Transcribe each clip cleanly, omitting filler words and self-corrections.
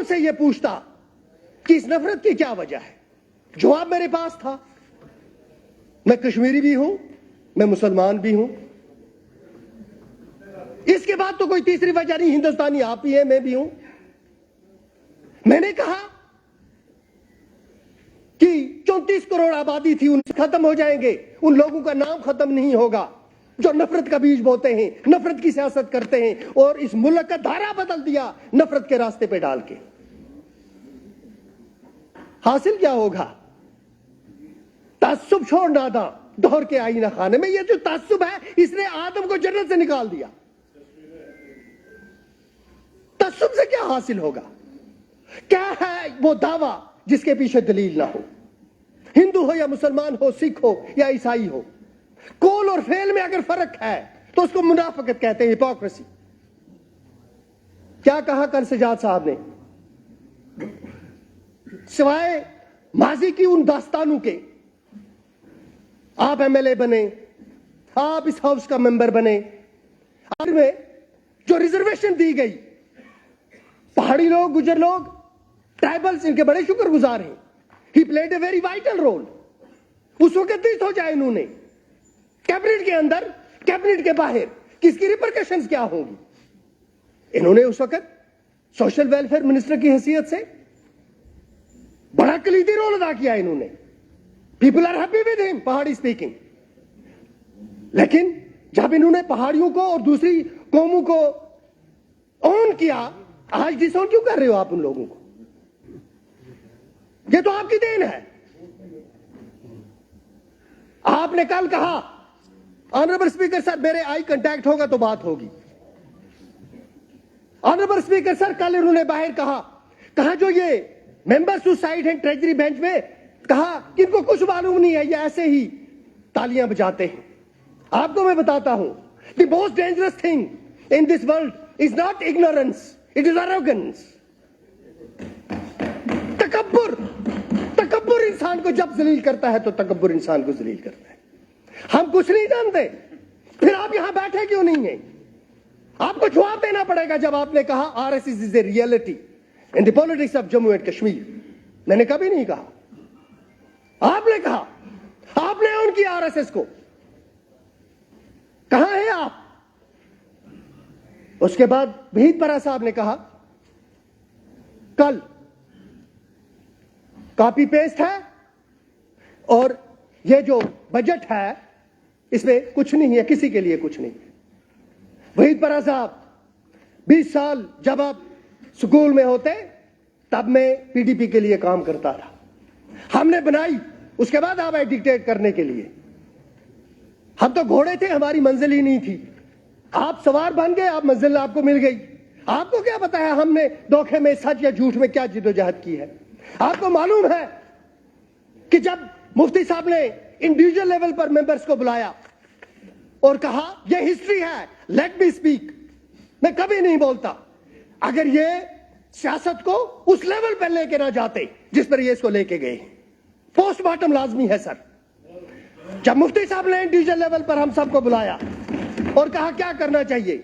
سے یہ پوچھتا کہ اس نفرت کی کیا وجہ ہے. جواب میرے پاس تھا, میں کشمیری بھی ہوں, میں مسلمان بھی ہوں. اس کے بعد تو کوئی تیسری وجہ نہیں, ہندوستانی آپ بھی ہیں, میں بھی ہوں. میں نے کہا کہ 34 کروڑ آبادی تھی, ان سے ختم ہو جائیں گے, ان لوگوں کا نام ختم نہیں ہوگا جو نفرت کا بیج بوتے ہیں, نفرت کی سیاست کرتے ہیں اور اس ملک کا دھارا بدل دیا نفرت کے راستے پہ ڈال کے. حاصل کیا ہوگا؟ تعصب چھوڑ ناداں دور کے آئینہ خانے میں. یہ جو تعصب ہے اس نے آدم کو جنت سے نکال دیا. تعصب سے کیا حاصل ہوگا؟ کیا ہے وہ دعویٰ جس کے پیچھے دلیل نہ ہو؟ ہندو ہو یا مسلمان ہو, سکھ ہو یا عیسائی ہو, قول اور فعل میں اگر فرق ہے تو اس کو منافقت کہتے ہیں, ہپوکریسی. کیا کہا کل سجاد صاحب نے؟ سوائے ماضی کی ان داستانوں کے, آپ ایم ایل اے بنے, آپ اس ہاؤس کا ممبر بنے, آخر میں جو ریزرویشن دی گئی, پہاڑی لوگ, گجر لوگ, ٹرائبلز ان کے بڑے شکر گزار ہیں. He played a very vital role. اس وقت ہو جائے انہوں نے کیبنٹ کے اندر, کیبنٹ کے باہر, کس کی ریپرکشنز کیا ہوں گی. انہوں نے اس وقت سوشل ویلفیئر منسٹر کی حیثیت سے بڑا کلیدی رول ادا کیا انہوں نے. پیپل آر ہیپی ود ہم, پہاڑی اسپیکنگ. لیکن جب انہوں نے پہاڑیوں کو اور دوسری قوموں کو اون کیا, آج ڈس اون کیوں کر رہے ہو آپ ان لوگوں کو؟ یہ تو آپ کی دین ہے. آپ نے کل کہا آنریبل اسپیکر سر میرے آئی کنٹیکٹ ہوگا تو بات ہوگی. آنریبل اسپیکر سر کل انہوں نے باہر کہا جو یہ ممبر سوسائڈ ہیں ٹریجری بینچ میں, کہا کہ ان کو کچھ معلوم نہیں ہے, یہ ایسے ہی تالیاں بجاتے ہیں. آپ کو میں بتاتا ہوں, the most dangerous thing in this world is not ignorance, it is arrogance. تکبر انسان کو جب ذلیل کرتا ہے تو تکبر انسان کو ذلیل کرتا ہے. ہم کچھ نہیں جانتے, پھر آپ یہاں بیٹھے کیوں نہیں ہیں؟ آپ کو جواب دینا پڑے گا. جب آپ نے کہا R S S is a reality in the politics of Jammu and Kashmir, میں نے کبھی نہیں کہا. آپ نے کہا, آپ نے ان کی آر ایس ایس کو. کہاں ہیں آپ؟ اس کے بعد وحید پرا صاحب نے کہا کل کاپی پیسٹ ہے اور یہ جو بجٹ ہے اس میں کچھ نہیں ہے, کسی کے لیے کچھ نہیں. وحید پرا صاحب 20 سال جب آپ سکول میں ہوتے تب میں پی ڈی پی کے لیے کام کرتا تھا. ہم نے بنائی, اس کے بعد آپ آئے ڈکٹیٹ کرنے کے لیے. ہم تو گھوڑے تھے, ہماری منزل ہی نہیں تھی. آپ سوار بن گئے, آپ منزل آپ کو مل گئی. آپ کو کیا پتا ہے ہم نے دھوکے میں, سچ یا جھوٹ میں کیا جدوجہد کی ہے؟ آپ کو معلوم ہے کہ جب مفتی صاحب نے انڈیویجول لیول پر ممبرز کو بلایا اور کہا یہ ہسٹری ہے, لیٹ می اسپیک, میں کبھی نہیں بولتا اگر یہ سیاست کو اس لیول پر لے کے نہ جاتے جس پر یہ اس کو لے کے گئے. پوسٹ مارٹم لازمی ہے سر. جب مفتی صاحب نے انڈیویجول لیول پر ہم سب کو بلایا اور کہا کیا کرنا چاہیے,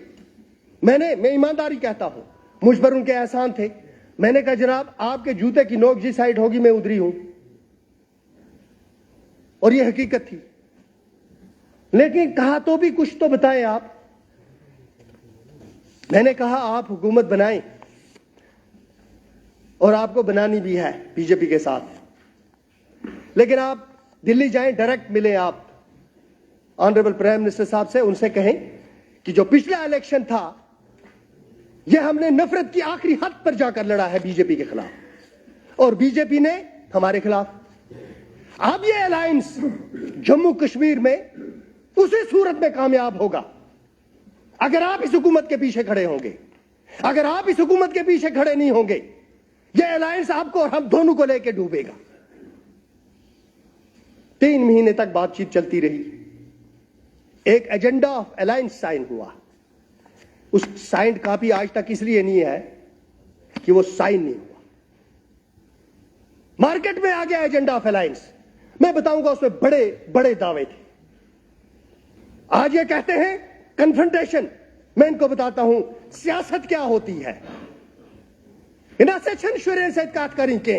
میں ایمانداری کہتا ہوں, مجھ پر ان کے احسان تھے. میں نے کہا جناب آپ کے جوتے کی نوک جس سائڈ ہوگی میں ادھری ہوں, اور یہ حقیقت تھی. لیکن کہا تو بھی کچھ تو بتائیں آپ. میں نے کہا آپ حکومت بنائیں, اور آپ کو بنانی بھی ہے بی جے پی کے ساتھ, لیکن آپ دلی جائیں, ڈائریکٹ ملیں آپ آنریبل پرائم منسٹر صاحب سے. ان سے کہیں کہ جو پچھلا الیکشن تھا یہ ہم نے نفرت کی آخری حد پر جا کر لڑا ہے بی جے پی کے خلاف, اور بی جے پی نے ہمارے خلاف. اب یہ الائنس جموں کشمیر میں اسی صورت میں کامیاب ہوگا اگر آپ اس حکومت کے پیچھے کھڑے ہوں گے. اگر آپ اس حکومت کے پیچھے کھڑے نہیں ہوں گے, یہ الائنس آپ کو اور ہم دونوں کو لے کے ڈوبے گا. 3 مہینے تک بات چیت چلتی رہی. ایک ایجنڈا آف الائنس سائن ہوا. اس سائنڈ کاپی آج تک اس لیے نہیں ہے کہ وہ سائن نہیں ہوا. مارکیٹ میں آ گیا ایجنڈا آف الائنس. میں بتاؤں گا اس میں بڑے بڑے دعوے تھے. آج یہ کہتے ہیں کنفرنٹیشن. میں ان کو بتاتا ہوں سیاست کیا ہوتی ہے. ina seçen şuraya setkat karin ke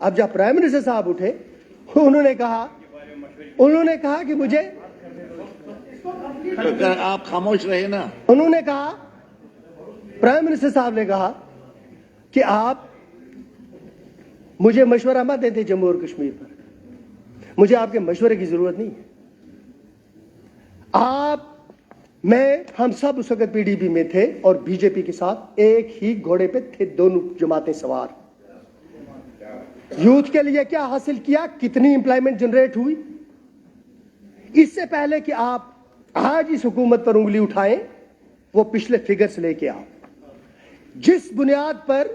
اب جب پرائم منسٹر صاحب اٹھے انہوں نے کہا کہ مجھے, آپ خاموش رہے نا. انہوں نے کہا, پرائم منسٹر صاحب نے کہا کہ آپ مجھے مشورہ مت دیتے جموں اور کشمیر پر, مجھے آپ کے مشورے کی ضرورت نہیں ہے. ہم سب اس وقت پی ڈی پی میں تھے اور بی جے پی کے ساتھ ایک ہی گھوڑے پہ تھے, دونوں جماعتیں سوار. یوتھ کے لیے کیا حاصل کیا, کتنی امپلائمنٹ جنریٹ ہوئی. اس سے پہلے کہ آپ آج اس حکومت پر انگلی اٹھائیں, وہ پچھلے فگرز لے کے آؤ. جس بنیاد پر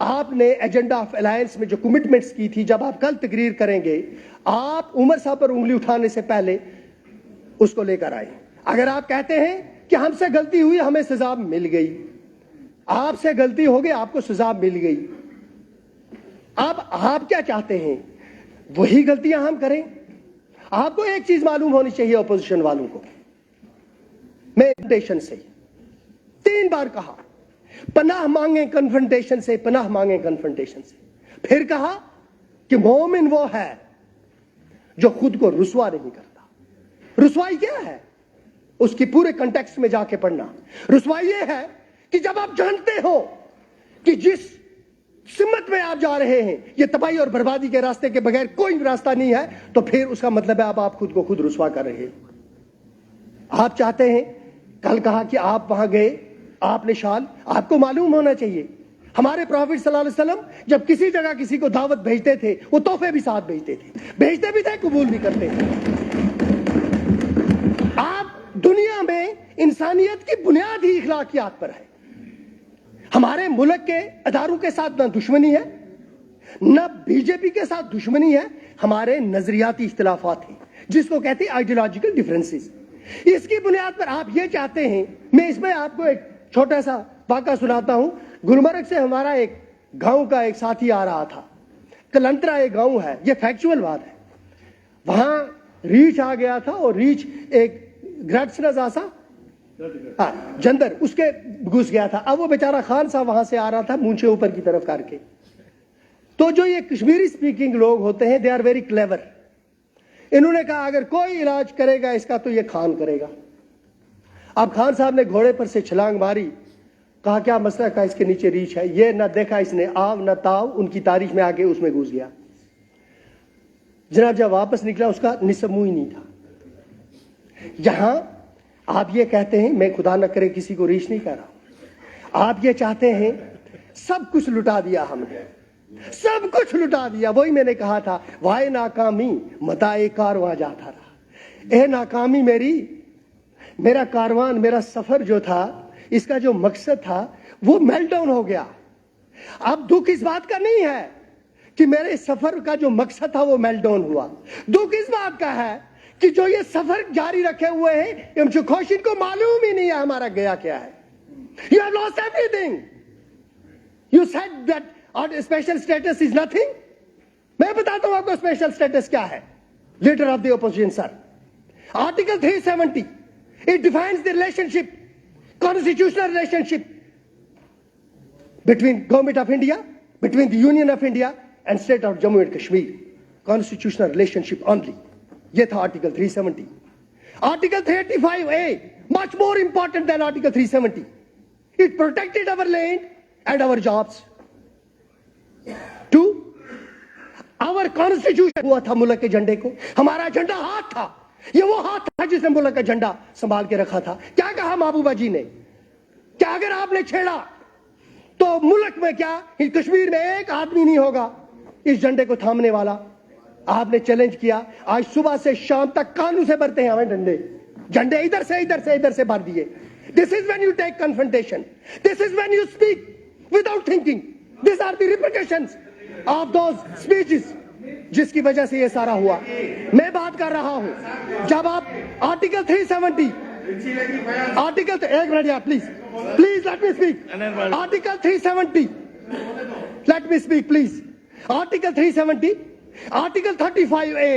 آپ نے ایجنڈا آف الائنس میں جو کمٹمنٹس کی تھی, جب آپ کل تقریر کریں گے, آپ عمر صاحب پر انگلی اٹھانے سے پہلے اس کو لے کر آئیں. اگر آپ کہتے ہیں کہ ہم سے غلطی ہوئی, ہمیں سزا مل گئی, آپ سے غلطی ہو گئی, آپ کو سزا مل گئی, اب آپ کیا چاہتے ہیں وہی غلطیاں ہم کریں؟ آپ کو ایک چیز معلوم ہونی چاہیے اپوزیشن والوں کو, میں کنفرنٹیشن سے 3 بار کہا, پناہ مانگیں کنفرنٹیشن سے, پناہ مانگیں کنفرنٹیشن سے. پھر کہا کہ مومن وہ ہے جو خود کو رسوا نہیں کرتا. رسوائی کیا ہے اس کی پورے کنٹیکسٹ میں جا کے پڑھنا. رسوائی یہ ہے کہ جب آپ جانتے ہو کہ جس سمت میں آپ جا رہے ہیں یہ تباہی اور بربادی کے راستے کے بغیر کوئی راستہ نہیں ہے, تو پھر اس کا مطلب ہے آپ خود کو خود رسوا کر رہے ہیں. آپ چاہتے ہیں, کل کہا کہ آپ وہاں گئے, آپ نے شال, آپ کو معلوم ہونا چاہیے ہمارے پروفٹ صلی اللہ علیہ وسلم جب کسی جگہ کسی کو دعوت بھیجتے تھے, وہ تحفے بھی ساتھ بھیجتے بھی تھے, قبول بھی کرتے تھے. آپ دنیا میں انسانیت کی بنیاد ہی اخلاقیات پر ہے. ہمارے ملک کے اداروں کے ساتھ نہ دشمنی ہے, نہ بی جے پی کے ساتھ دشمنی ہے, ہمارے نظریاتی اختلافات ہیں جس کو کہتے ہیں آئیڈیولوجیکل ڈیفرنسز. اس کی بنیاد پر آپ یہ چاہتے ہیں, میں اس میں آپ کو ایک چھوٹا سا واقعہ سناتا ہوں. گلمرگ سے ہمارا ایک گاؤں کا ایک ساتھی آ رہا تھا, کلنترا ایک گاؤں ہے, یہ فیکچول بات ہے. وہاں ریچھ آ گیا تھا اور ریچھ ایک گرٹس آسا جندر اس کے گھس گیا تھا. اب وہ بیچارہ خان صاحب وہاں سے آ رہا تھا مونچھے اوپر کی طرف کر کے. تو جو یہ کشمیری سپیکنگ لوگ ہوتے ہیں, دے آر ویری کلیور. انہوں نے کہا اگر کوئی علاج کرے گا اس کا تو یہ خان کرے گا. اب خان صاحب نے گھوڑے پر سے چھلانگ ماری, کہا کیا مسئلہ, کا اس کے نیچے ریچھ ہے. یہ نہ دیکھا اس نے آو نہ تاؤ, ان کی تاریخ میں آ کے اس میں گھس گیا. جناب جب واپس نکلا اس کا نصف منہ ہی نہیں تھا. یہاں آپ یہ کہتے ہیں, میں خدا نہ کرے کسی کو ریچھ نہیں کہہ رہا ہوں, آپ یہ چاہتے ہیں سب کچھ لٹا دیا ہم نے, سب کچھ لٹا دیا. وہی میں نے کہا تھا, وائے ناکامی متاع کارواں جاتا رہا. اے ناکامی میری, میرا کاروان, میرا سفر جو تھا, اس کا جو مقصد تھا وہ میلٹ ڈاؤن ہو گیا. اب دکھ اس بات کا نہیں ہے کہ میرے سفر کا جو مقصد تھا وہ میلٹ ڈاؤن ہوا. دکھ اس بات کا ہے کہ جو یہ سفر جاری رکھے ہوئے ہیں, ان خوشین کو معلوم ہی نہیں ہے ہمارا گیا کیا ہے. You have lost everything. You said that our special status is nothing. میں بتاتا ہوں آپ کو اسپیشل اسٹیٹس کیا ہے. Leader of the opposition sir, article 370 it defines the relationship, constitutional relationship between Government of India, between the Union of India and State of Jammu and Kashmir. Constitutional relationship only. یہ تھا article 370. Article 385A, much more important than article 370. It protected our land and our jobs. 2, our constitution ہوا تھا ملک کے جھنڈے کو, ہمارا جھنڈا ہاتھ تھا, یہ وہ ہاتھ تھا جس نے ملک کا جھنڈا سنبھال کے رکھا تھا. کیا کہا محبوبہ جی نے, کیا اگر آپ نے چھیڑا تو ملک میں کیا کشمیر میں ایک آدمی نہیں ہوگا اس جھنڈے کو تھامنے والا. آپ نے چیلنج کیا, آج صبح سے شام تک کانوں سے بھرتے ہیں ہمیں ڈنڈے, جھنڈے ادھر سے بھر دیے. This is when you take confrontation. This is when you speak without thinking. These are the repercussions of those speeches جس کی وجہ سے یہ سارا ہوا. میں بات کر رہا ہوں جب آپ آرٹیکل 370 آرٹیکل, ایک منٹ یار please let me speak. Article 370 let me speak please. Article 370, article 35A,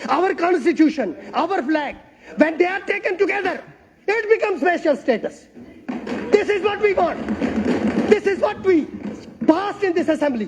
our constitution, our flag, when they are taken together, it becomes special status. This is what we want. This is what we passed in this assembly.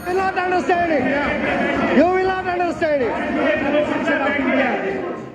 You will not understand it. You will not understand it.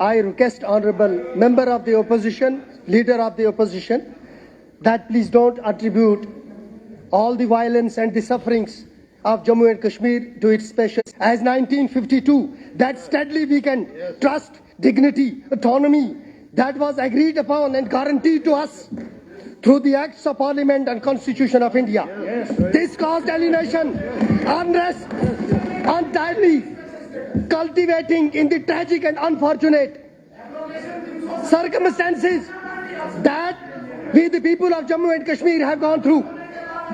I request honorable member of the opposition, leader of the opposition, that please don't attribute all the violence and the sufferings of Jammu and Kashmir to its special. As 1952, that steadily weakened trust, dignity, autonomy that was agreed upon and guaranteed to us through the acts of parliament and constitution of India. This caused alienation, unrest, untimely cultivating in the tragic and unfortunate circumstances that we the people of Jammu and Kashmir have gone through.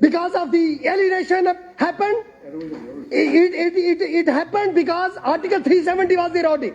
because of the alienation happened, it happened because Article 370 was eroded.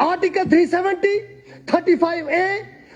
Article 370, 35A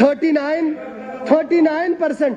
39%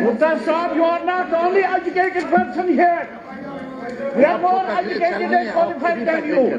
Muktar Saab, you are not the only educated person here. We are more educated and qualified than you.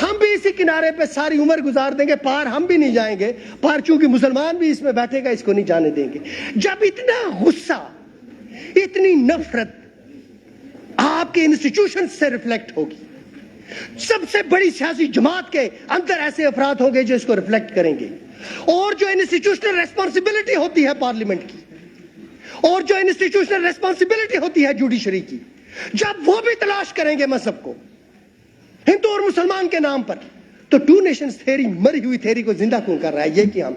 ہم بھی اسی کنارے پہ ساری عمر گزار دیں گے, پار ہم بھی نہیں جائیں گے, پار چونکہ مسلمان بھی اس میں بیٹھے گا, اس کو نہیں جانے دیں گے. جب اتنا غصہ, اتنی نفرت آپ کے انسٹیٹیوشن سے ریفلیکٹ ہوگی, سب سے بڑی سیاسی جماعت کے اندر ایسے افراد ہوں گے جو اس کو ریفلیکٹ کریں گے, اور جو انسٹیٹیوشنل ریسپانسبلٹی ہوتی ہے پارلیمنٹ کی, اور جو انسٹیٹیوشنل ریسپانسبلٹی ہوتی ہے جوڈیشری کی, جب وہ بھی تلاش کریں گے مذہب کو ہندو اور مسلمان کے نام پر, تو ٹو نیشنز تھیوری مری ہوئی تھیوری کو زندہ کیوں کر رہا ہے؟ یہ کہ ہم,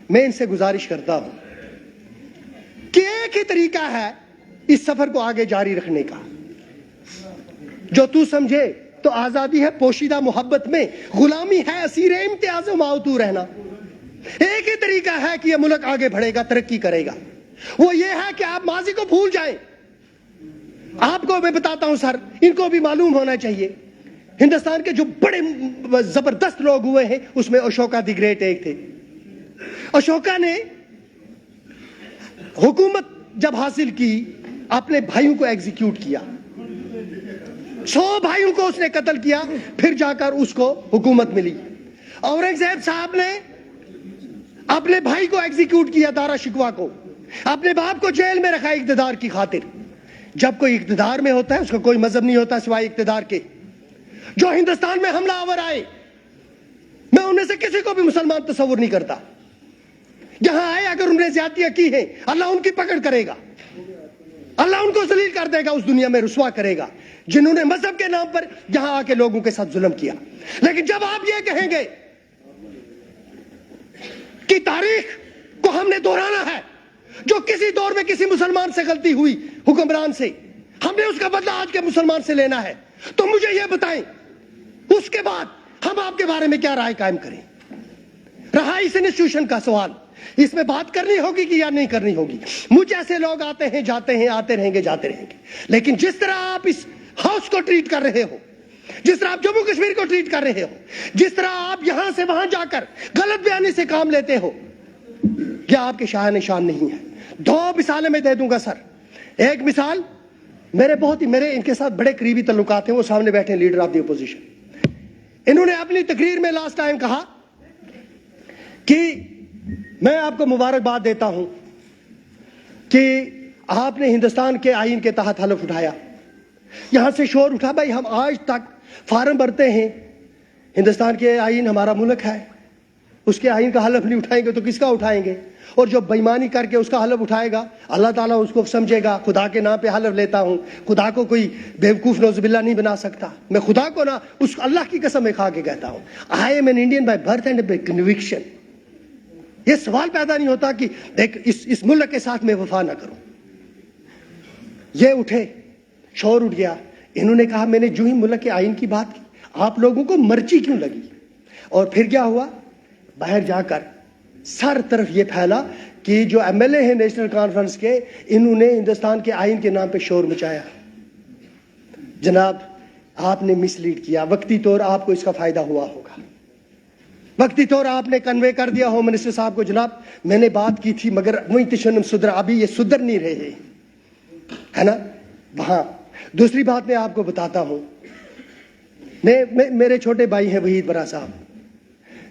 میں ان سے گزارش کرتا ہوں کہ ایک ہی طریقہ ہے اس سفر کو آگے جاری رکھنے کا, جو تو سمجھے تو آزادی ہے پوشیدہ محبت میں, غلامی ہے اسیر امتیاز و ماوتو رہنا. ایک ہی طریقہ ہے کہ یہ ملک آگے بڑھے گا, ترقی کرے گا, وہ یہ ہے کہ آپ ماضی کو بھول جائیں. آپ کو میں بتاتا ہوں سر, ان کو بھی معلوم ہونا چاہیے, ہندوستان کے جو بڑے زبردست لوگ ہوئے ہیں اس میں اشوکا دی گریٹ ایک تھے. اشوکا نے حکومت جب حاصل کی, اپنے بھائیوں کو ایگزیکیوٹ کیا, 100 بھائیوں کو اس نے قتل کیا, پھر جا کر اس کو حکومت ملی. اورنگزیب صاحب نے اپنے بھائی کو ایگزیکیوٹ کیا, دارا شکوا کو, اپنے باپ کو جیل میں رکھا اقتدار کی خاطر. جب کوئی اقتدار میں ہوتا ہے اس کا کوئی مذہب نہیں ہوتا سوائے اقتدار کے. جو ہندوستان میں حملہ آور آئے, میں ان میں سے کسی کو بھی مسلمان تصور نہیں کرتا. جہاں آئے اگر انہوں نے زیادتیاں کی ہیں, اللہ ان کی پکڑ کرے گا, اللہ ان کو ذلیل کر دے گا, اس دنیا میں رسوا کرے گا جنہوں نے مذہب کے نام پر یہاں آ کے لوگوں کے ساتھ ظلم کیا. لیکن جب آپ یہ کہیں گے کہ تاریخ کو ہم نے دہرانا ہے, جو کسی دور میں کسی مسلمان سے غلطی ہوئی, حکمران سے, ہم نے اس کا بدلہ آج کے مسلمان سے لینا ہے, تو مجھے یہ بتائیں اس کے بعد ہم آپ کے بارے میں کیا رائے قائم کریں؟ رہا اس انسٹیٹیوشن کا سوال, اس میں بات کرنی ہوگی کہ یا نہیں کرنی ہوگی. مجھ ایسے لوگ آتے ہیں جاتے ہیں, آتے رہیں گے جاتے رہیں گے, لیکن جس طرح آپ اس ہاؤس کو ٹریٹ کر رہے ہو, جس طرح آپ جموں کشمیر کو ٹریٹ کر رہے ہو, جس طرح آپ یہاں سے وہاں جا کر غلط بیانی سے کام لیتے ہو, یہ آپ کے شاہن شان نہیں ہے. 2 مثالیں میں دے دوں گا سر. ایک مثال, میرے ان کے ساتھ بڑے قریبی تعلقات ہیں, وہ سامنے بیٹھے ہیں, لیڈر آف دی اپوزیشن. انہوں نے اپنی تقریر میں لاسٹ ٹائم کہا کہ میں آپ کو مبارکباد دیتا ہوں کہ آپ نے ہندوستان کے آئین کے تحت حلف اٹھایا. یہاں سے شور اٹھا, بھائی ہم آج تک فارم بھرتے ہیں, ہندوستان کے آئین ہمارا ملک ہے, اس کے آئین کا حلف نہیں اٹھائیں گے تو کس کا اٹھائیں گے؟ اور جو بےمانی کر کے اس کا حلف اٹھائے گا, اللہ تعالیٰ اس کو سمجھے گا خدا کے نام پہ حلف لیتا ہوں. خدا کو کوئی بیوقوف نوز باللہ نہیں بنا سکتا. میں خدا کو نہ, اس اللہ کی قسم میں کھا کے کہتا ہوں, I am an Indian by birth and by conviction. یہ سوال پیدا نہیں ہوتا کہ اس ملک کے ساتھ میں وفا نہ کروں. یہ اٹھے, شور اٹھ گیا. انہوں نے کہا میں نے جو ہی ملک کے آئین کی بات کی, آپ لوگوں کو مرچی کیوں لگی؟ اور پھر کیا ہوا, باہر جا کر سر طرف یہ پھیلا کہ جو ایم ایل اے ہیں نیشنل کانفرنس کے, انہوں نے ہندوستان کے آئین کے نام پہ شور مچایا. جناب آپ نے مس لیڈ کیا. وقتی طور آپ کو اس کا فائدہ ہوا ہوگا, وقتی طور آپ نے کنوے کر دیا ہوم منسٹر صاحب کو, جناب میں نے بات کی تھی مگر وہی تشنم سدھرا, ابھی یہ سدھر نہیں رہے, ہے نا وہاں. دوسری بات میں آپ کو بتاتا ہوں, میرے چھوٹے بھائی ہیں وحید برا صاحب.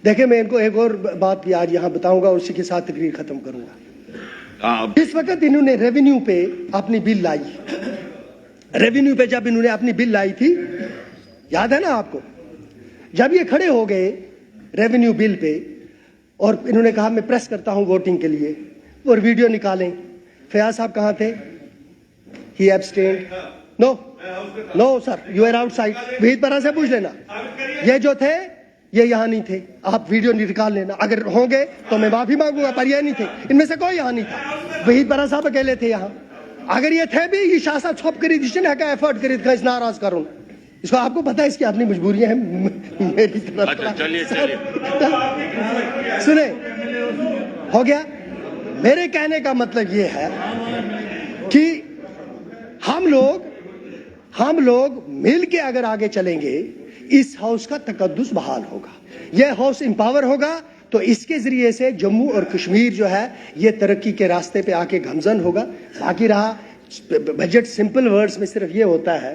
دیکھیں میں ان کو ایک اور بات بھی آج یہاں بتاؤں گا اور اسی کے ساتھ تقریر ختم کروں گا. اس وقت انہوں نے ریونیو پہ اپنی بل لائی. ریونیو پہ جب انہوں نے اپنی بل لائی تھی, یاد ہے نا آپ کو, جب یہ کھڑے ہو گئے ریونیو بل پہ اور انہوں نے کہا میں پریس کرتا ہوں ووٹنگ کے لیے, اور ویڈیو نکالیں. فیاض صاحب کہاں تھے؟ He abstained. No sir, you are outside. Waheed برا سے پوچھ لینا, یہ جو تھے یہ یہاں نہیں تھے. آپ ویڈیو نکال لینا, اگر ہوں گے تو میں معافی مانگوں گا, پر یہ نہیں تھے, ان میں سے کوئی یہاں نہیں تھا. وحید برا صاحب اکیلے تھے یہاں. اگر یہ تھے بھی, یہ شاہ صاحب چھپ کری دیشن ہے کہ ایفرٹ کری اس ناراض کروں. اس کو آپ کو پتا ہے اس کی اپنی مجبوریاں ہیں. میری طرف سنیں, ہو گیا. میرے کہنے کا مطلب یہ ہے کہ ہم لوگ مل کے اگر آگے چلیں گے, اس ہاؤس کا تقدس بحال ہوگا, یہ ہاؤس امپاور ہوگا, تو اس کے ذریعے سے جموں اور کشمیر جو ہے یہ ترقی کے راستے پہ آ کے گامزن ہوگا. باقی رہا بجٹ, سمپل ورڈز میں صرف یہ ہوتا ہے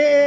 AA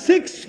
6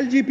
LGP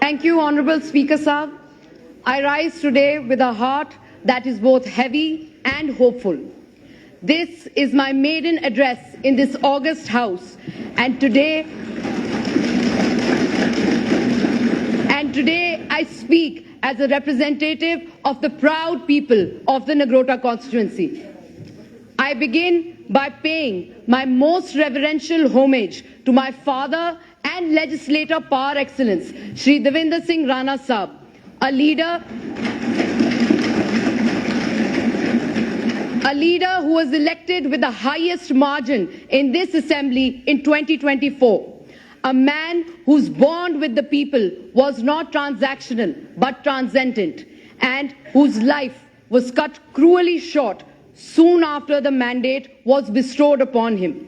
Thank you, Honorable Speaker Saab. I rise today with a heart that is both heavy and hopeful. This is my maiden address in this august house, and today I speak as a representative of the proud people of the Nagrota constituency. I begin by paying my most reverential homage to my father and legislator par excellence, Shri Devinder Singh Rana Saab, a leader who was elected with the highest margin in this assembly in 2024. A man whose bond with the people was not transactional but transcendent, and whose life was cut cruelly short soon after the mandate was bestowed upon him.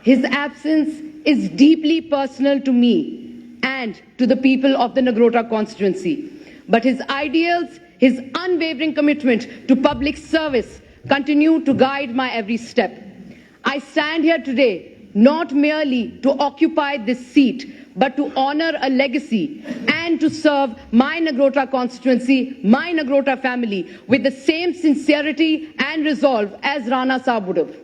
His absence is deeply personal to me and to the people of the Nagrota constituency. But his ideals, his unwavering commitment to public service continue to guide my every step. I stand here today not merely to occupy this seat, but to honor a legacy and to serve my Nagrota constituency, my Nagrota family, with the same sincerity and resolve as Rana Saab would have.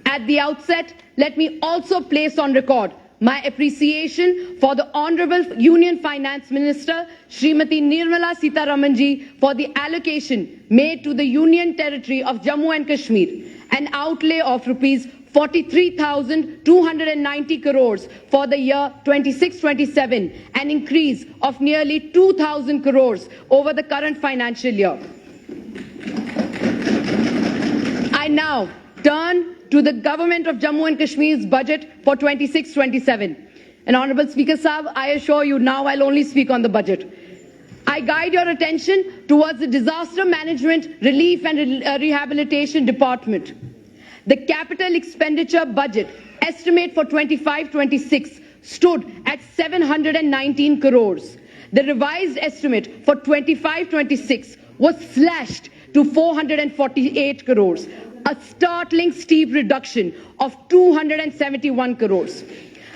At the outset, let me also place on record my appreciation for the Honorable Union Finance Minister, Srimati Nirmala Sitharaman ji, for the allocation made to the Union Territory of Jammu and Kashmir, an outlay of rupees 43,290 crores for the year 26-27, an increase of nearly 2,000 crores over the current financial year. I now turn to the government of Jammu and Kashmir's budget for 26-27. And Honorable Speaker Saab, I assure you now I'll only speak on the budget. I guide your attention towards the Disaster Management, Relief and Rehabilitation Department. The capital expenditure budget estimate for 25-26 stood at 719 crores. The revised estimate for 25-26 was slashed to 448 crores. a startling steep reduction of 271 crores.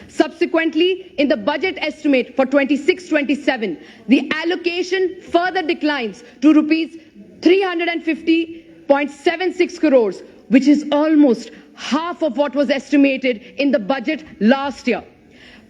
Subsequently, in the budget estimate for 26-27, the allocation further declines to rupees 350.76 crores, which is almost half of what was estimated in the budget last year.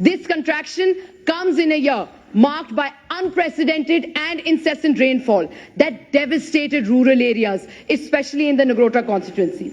This contraction comes in a year marked by unprecedented and incessant rainfall that devastated rural areas, especially in the Nagrota constituency.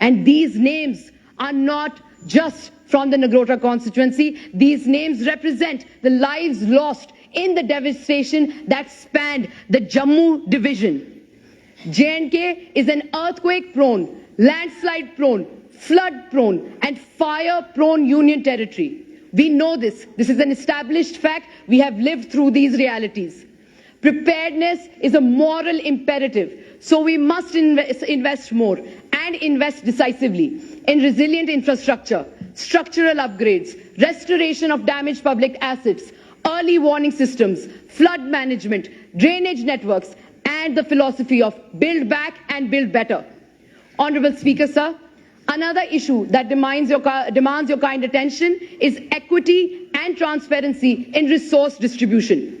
And these names are not just from the Nagrota constituency. These names represent the lives lost in the devastation that spanned the Jammu division. J&K is an earthquake-prone, landslide-prone, flood-prone, and fire-prone union territory. We know this. This is an established fact. We have lived through these realities. Preparedness is a moral imperative, so we must invest more and invest decisively in resilient infrastructure, structural upgrades, restoration of damaged public assets, early warning systems, flood management, drainage networks, and the philosophy of build back and build better. Honorable Speaker, sir, another issue that demands your kind attention is equity and transparency in resource distribution.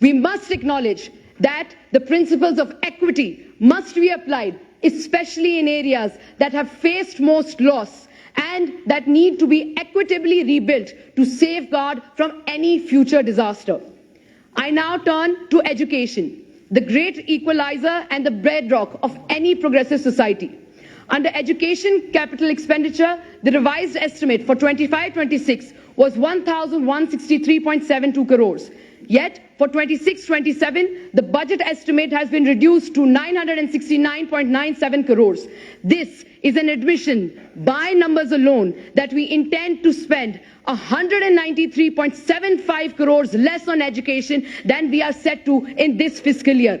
We must acknowledge that the principles of equity must be applied, especially in areas that have faced most loss and that need to be equitably rebuilt to safeguard from any future disaster. I now turn to education, the great equalizer and the bedrock of any progressive society. Under education capital expenditure, the revised estimate for 25-26 was 1,163.72 crores. Yet, for 26-27, the budget estimate has been reduced to 969.97 crores. This is an admission by numbers alone that we intend to spend 193.75 crores less on education than we are set to in this fiscal year.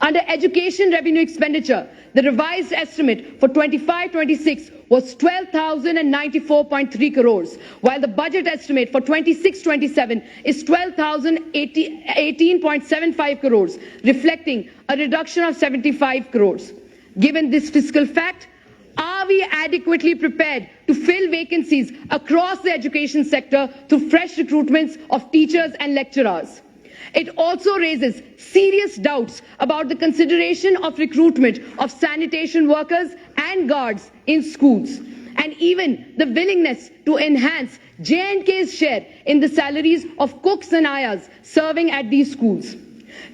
Under education revenue expenditure, the revised estimate for 25-26 was 12,094.3 crores, while the budget estimate for 26-27 is 12,018.75 crores, reflecting a reduction of 75 crores. Given this fiscal fact, are we adequately prepared to fill vacancies across the education sector through fresh recruitments of teachers and lecturers? It also raises serious doubts about the consideration of recruitment of sanitation workers and guards in schools, and even the willingness to enhance J&K's share in the salaries of cooks and ayahs serving at these schools.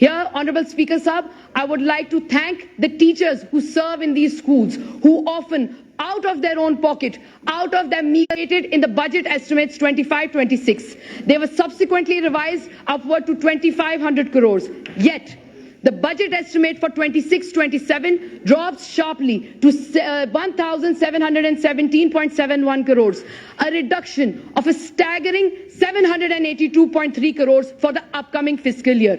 Here, Honorable Speaker Sahab, I would like to thank the teachers who serve in these schools, who often, out of their own pocket, out of their meager in the budget estimates 25-26. They were subsequently revised upward to 2,500 crores. Yet, the budget estimate for 26-27 drops sharply to 1,717.71 crores, a reduction of a staggering 782.3 crores for the upcoming fiscal year.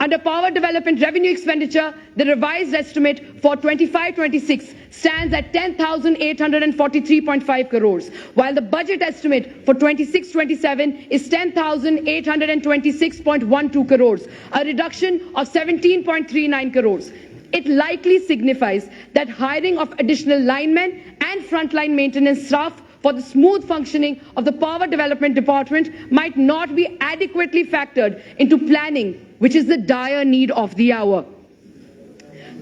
Under power development revenue expenditure, the revised estimate for 25-26 stands at 10,843.5 crores, while the budget estimate for 26-27 is 10,826.12 crores, a reduction of 17.39 crores. It likely signifies that hiring of additional linemen and frontline maintenance staff for the smooth functioning of the Power Development Department might not be adequately factored into planning, which is the dire need of the hour.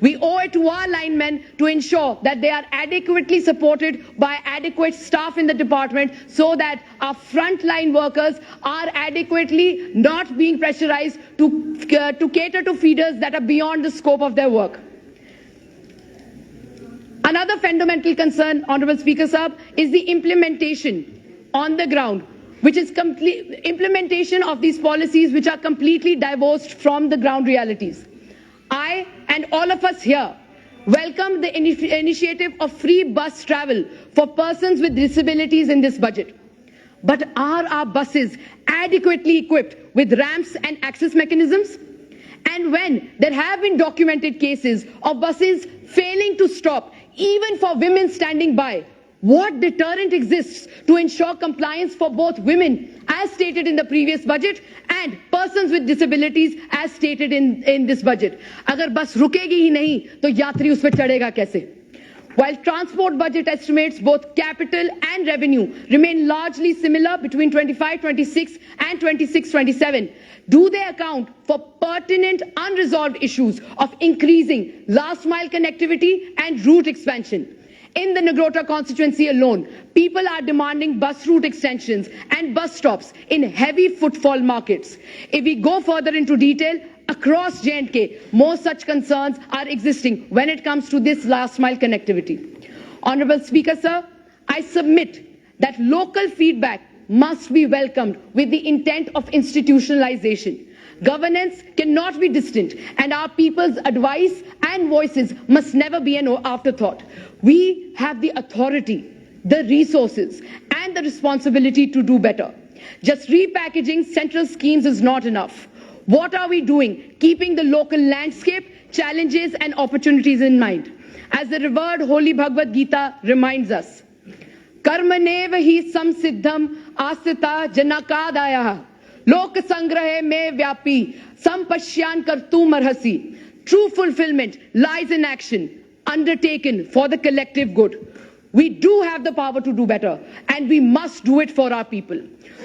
We owe it to our linemen to ensure that they are adequately supported by adequate staff in the department so that our frontline workers are adequately not being pressurized to cater to feeders that are beyond the scope of their work. Another fundamental concern, Honorable Speaker Sahab, is the implementation on the ground, which is implementation of these policies which are completely divorced from the ground realities. I and all of us here welcome the initiative of free bus travel for persons with disabilities in this budget. But are our buses adequately equipped with ramps and access mechanisms? And when there have been documented cases of buses failing to stop, even for women standing by, what deterrent exists to ensure compliance for both women, as stated in the previous budget, and persons with disabilities, as stated in this budget? Agar bus rukegi hi nahi, to yatri us pe chadega kaise? While transport budget estimates, both capital and revenue, remain largely similar between 25-26 and 26-27, do they account for pertinent unresolved issues of increasing last mile connectivity and route expansion? In the Nagrota constituency alone, people are demanding bus route extensions and bus stops in heavy footfall markets. If we go further into detail, across J&K, more such concerns are existing when it comes to this last mile connectivity. Honorable Speaker, sir, I submit that local feedback must be welcomed with the intent of institutionalization. Governance cannot be distant, and our people's advice and voices must never be an afterthought. We have the authority, the resources, and the responsibility to do better. Just repackaging central schemes is not enough. What are we doing, keeping the local landscape, challenges, and opportunities in mind? As the revered Holy Bhagavad Gita reminds us, Karmanev hi samsiddham asita janakadaya lok sangrahe me vyapi sampashyan kartum arhasi. True fulfillment lies in action, undertaken for the collective good. We do have the power to do better, and we must do it for our people.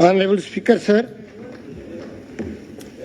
Honorable Speaker Sir,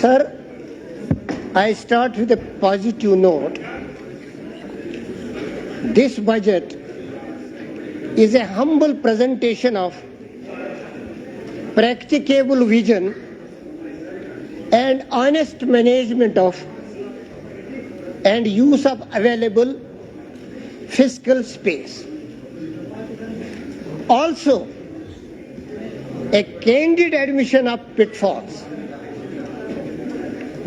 Sir, I start with a positive note. This budget is a humble presentation of practicable vision and honest management of and use of available fiscal space. Also, a candid admission of pitfalls.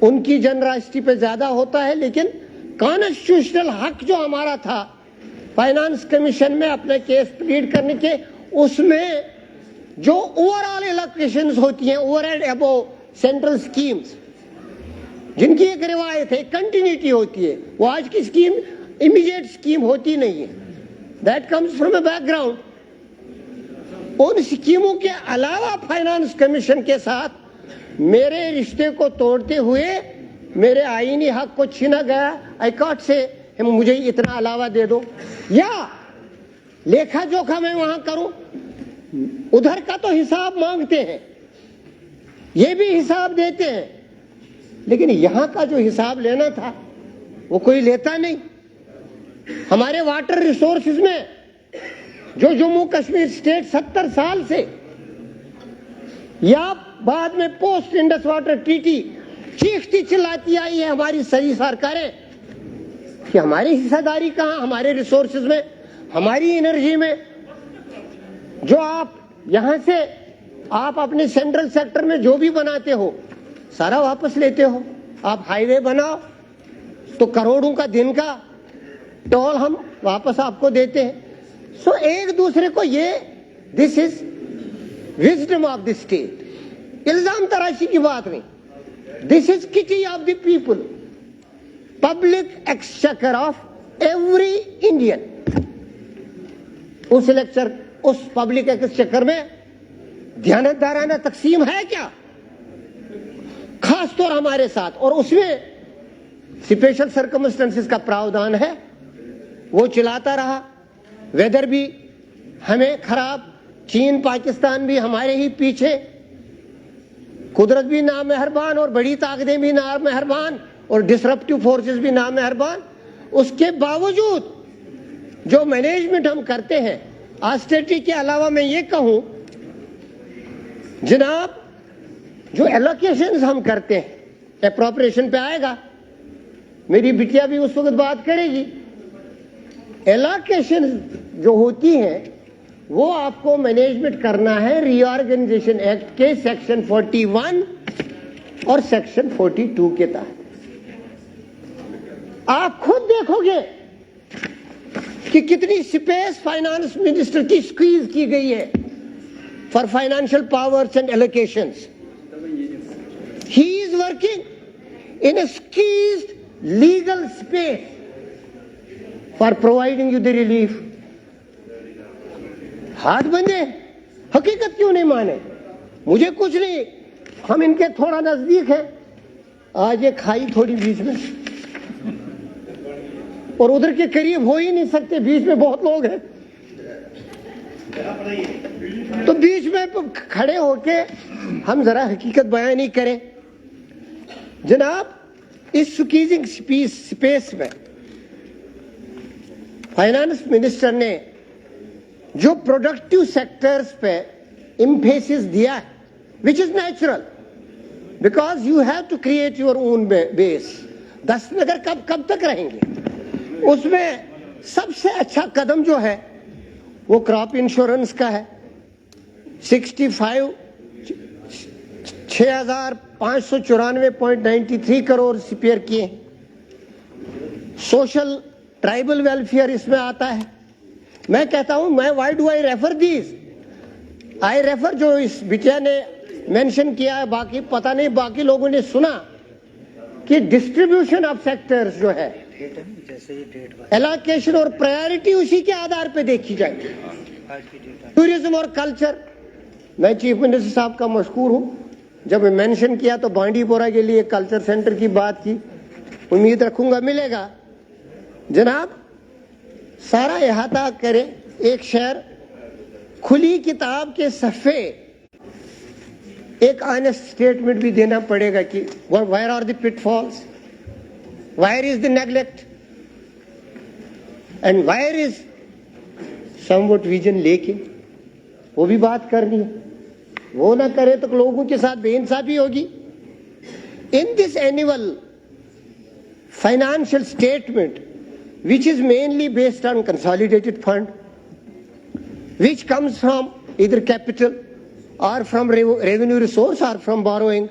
ان کی generosity پہ زیادہ ہوتا ہے، لیکن constitutional حق جو ہمارا تھا فائنانس کمیشن میں اپنے کیس پلیڈ کرنے کے، اس میں جو اوور آل ایلوکیشنز ہوتی ہیں، over and above central schemes, جن کی ایک روایت ہے، کنٹینیوٹی ہوتی ہے، وہ آج کی اسکیم امیڈیٹ اسکیم ہوتی نہیں ہے، that comes from a background. ان اسکیموں کے علاوہ فائنانس کمیشن کے ساتھ میرے رشتے کو توڑتے ہوئے میرے آئینی حق کو چھینا گیا. آئی کانٹ سے مجھے اتنا علاوہ دے دو، یا لیکھا جوکھا میں وہاں کروں. ادھر کا تو حساب مانگتے ہیں، یہ بھی حساب دیتے ہیں، لیکن یہاں کا جو حساب لینا تھا وہ کوئی لیتا نہیں. ہمارے واٹر ریسورسز میں جو جموں کشمیر اسٹیٹ 70 سال سے یا بعد میں پوسٹ انڈس واٹر ٹریٹی چیختی چلاتی آئی ہے ہماری صحیح سرکاریں کہ ہماری حصہ داری کہاں، ہمارے ریسورسز میں، ہماری انرجی میں. جو آپ یہاں سے آپ اپنے سینٹرل سیکٹر میں جو بھی بناتے ہو سارا واپس لیتے ہو. آپ ہائی وے بناؤ تو کروڑوں کا دن کا ٹول ہم واپس آپ کو دیتے ہیں. سو ایک دوسرے کو یہ this is wisdom of the state. الزام تراشی کی بات نہیں، this is kitty of the people, public exchequer of every Indian. اس پبلک ایکسچیکر میں دیانتدارانہ تقسیم ہے کیا؟ خاص طور ہمارے ساتھ، اور اس میں اسپیشل سرکمسٹنسز کا پراودھان ہے. وہ چلاتا رہا، ویدر بھی ہمیں خراب، چین پاکستان بھی ہمارے ہی پیچھے، قدرت بھی نامہربان اور بڑی طاقتیں بھی نامہربان اور ڈسرپٹیو فورسز بھی نامہربان. اس کے باوجود جو مینجمنٹ ہم کرتے ہیں، آسٹیرٹی کے علاوہ میں یہ کہوں جناب، جو ایلوکیشنز ہم کرتے ہیں، اپروپریشن پہ آئے گا، میری بٹیا بھی اس وقت بات کرے گی. ایلوکیشن جو ہوتی ہیں وہ آپ کو مینجمنٹ کرنا ہے ری آرگنائزیشن ایکٹ کے سیکشن 41 اور سیکشن 42 کے تحت. آپ خود دیکھو گے کہ کتنی اسپیس فائنانس منسٹر کی اسکویز کی گئی ہے for financial powers and allocations. He is working in a squeezed legal space for providing you the relief. ہاتھ بندے حقیقت کیوں نہیں مانے؟ مجھے کچھ نہیں، ہم ان کے تھوڑا نزدیک ہیں. آج یہ کھائی تھوڑی بیچ میں، اور ادھر کے قریب ہو ہی نہیں سکتے، بیچ میں بہت لوگ ہیں، تو بیچ میں کھڑے ہو کے ہم ذرا حقیقت بیان ہی کریں. جناب، اس سکیزنگ سپیس میں فائنانس منسٹر نے جو پروڈکٹیو سیکٹرز پہ امپھیسس دیا ہے، which is natural because you have to create your own base. 10 نگر کب تک رہیں گے؟ اس میں سب سے اچھا قدم جو ہے وہ کراپ انشورنس کا ہے. 6,594.93 کروڑ سپیئر کیے. سوشل ٹرائبل ویلفیئر اس میں آتا ہے. میں کہتا ہوں، میں why do I refer these? I refer جو اس بٹیا نے مینشن کیا ہے، باقی پتہ نہیں باقی لوگوں نے سنا کہ ڈسٹریبیوشن آف سیکٹرز جو ہے، ایلوکیشن اور پرائیورٹی اسی کے آدھار پہ دیکھی جائے. ٹورزم اور کلچر، میں چیف منسٹر صاحب کا مشکور ہوں، جب مینشن کیا تو بانڈی پورہ کے لیے کلچر سینٹر کی بات کی، امید رکھوں گا ملے گا. جناب، سارا احاطہ کرے ایک شہر، کھلی کتاب کے صفحے، ایک آنےسٹ اسٹیٹمنٹ بھی دینا پڑے گا کہ where are the pitfalls, where is the neglect and where is somewhat vision. لیکن وہ بھی بات کرنی ہے، وہ نہ کرے تو لوگوں کے ساتھ بے انصافی ہوگی. In this annual financial statement which is mainly based on consolidated fund, which comes from either capital or from revenue resource or from borrowing.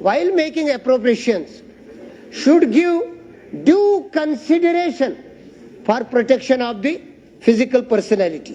while making appropriations should give due consideration for protection of the physical personality.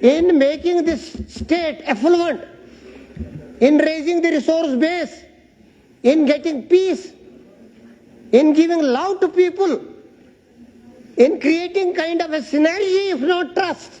in making this state affluent, in raising the resource base, in getting peace, in giving love to people, in creating kind of a synergy if not trust,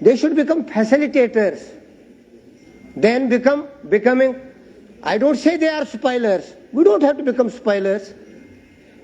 They should become facilitators, then becoming, I don't say they are spoilers, we don't have to become spoilers।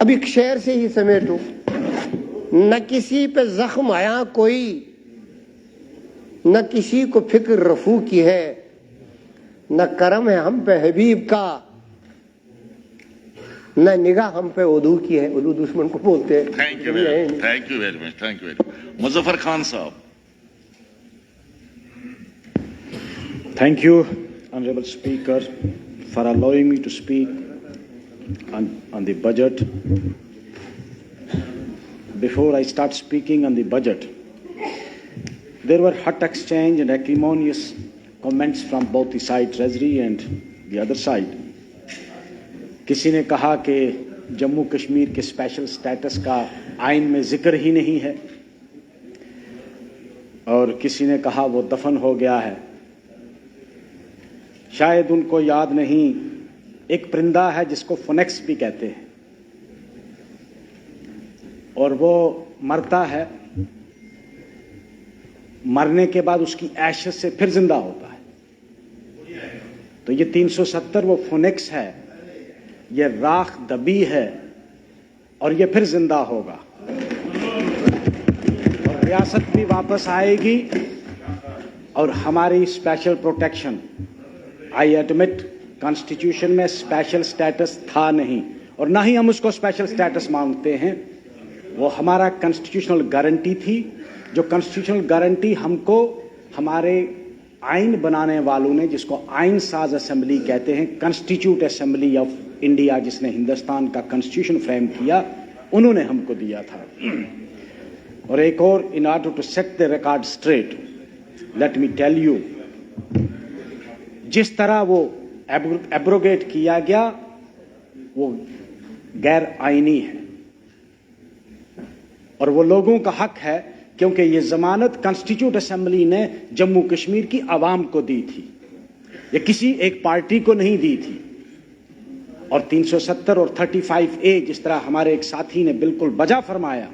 اب ایک شعر سے ہی سمیٹو، نہ کسی پہ زخم آیا کوئی، نہ کسی کو فکر رفو کی ہے، نہ کرم ہے ہم پہ حبیب کا، نہ نگاہ ہم پہ اردو کی ہے. اردو دشمن کو بولتے ہیں. Thank you very much, thank you very much, thank you very much. Muzaffar Khan صاحب. Thank you, Honorable Speaker, for allowing me to speak on the budget. Before I start speaking on the budget, there were hot exchange and acrimonious comments from both the side, Treasury and the other side. کسی نے کہا کہ جموں کشمیر کے special status کا آئین میں ذکر ہی نہیں ہے، اور کسی نے کہا وہ دفن ہو گیا ہے. شاید ان کو یاد نہیں، ایک پرندہ ہے جس کو فونیکس بھی کہتے ہیں، اور وہ مرتا ہے، مرنے کے بعد اس کی ایشز سے پھر زندہ ہوتا ہے. تو یہ 370 وہ فونیکس ہے، یہ راکھ دبی ہے، اور یہ پھر زندہ ہوگا، اور ریاست بھی واپس آئے گی. اور ہماری special protection, I admit constitution میں اسپیشل سٹیٹس تھا نہیں، اور نہ ہی ہم اس کو اسپیشل سٹیٹس مانگتے ہیں. وہ ہمارا کانسٹیٹیوشنل گارنٹی تھی، جو کانسٹیٹیوشنل گارنٹی ہم کو ہمارے آئین بنانے والوں نے، جس کو آئین ساز اسمبلی کہتے ہیں، کانسٹیٹیوٹ اسمبلی آف انڈیا، جس نے ہندوستان کا کانسٹیٹیوشن فریم کیا، انہوں نے ہم کو دیا تھا. اور ایک اور، in order to set the record straight, let me tell you, جس طرح وہ ایبروگیٹ کیا گیا وہ غیر آئینی ہے، اور وہ لوگوں کا حق ہے، کیونکہ یہ ضمانت کانسٹیٹیوٹ اسمبلی نے جموں کشمیر کی عوام کو دی تھی، یہ کسی ایک پارٹی کو نہیں دی تھی. اور 370 اور 35A، جس طرح ہمارے ایک ساتھی نے بالکل بجا فرمایا،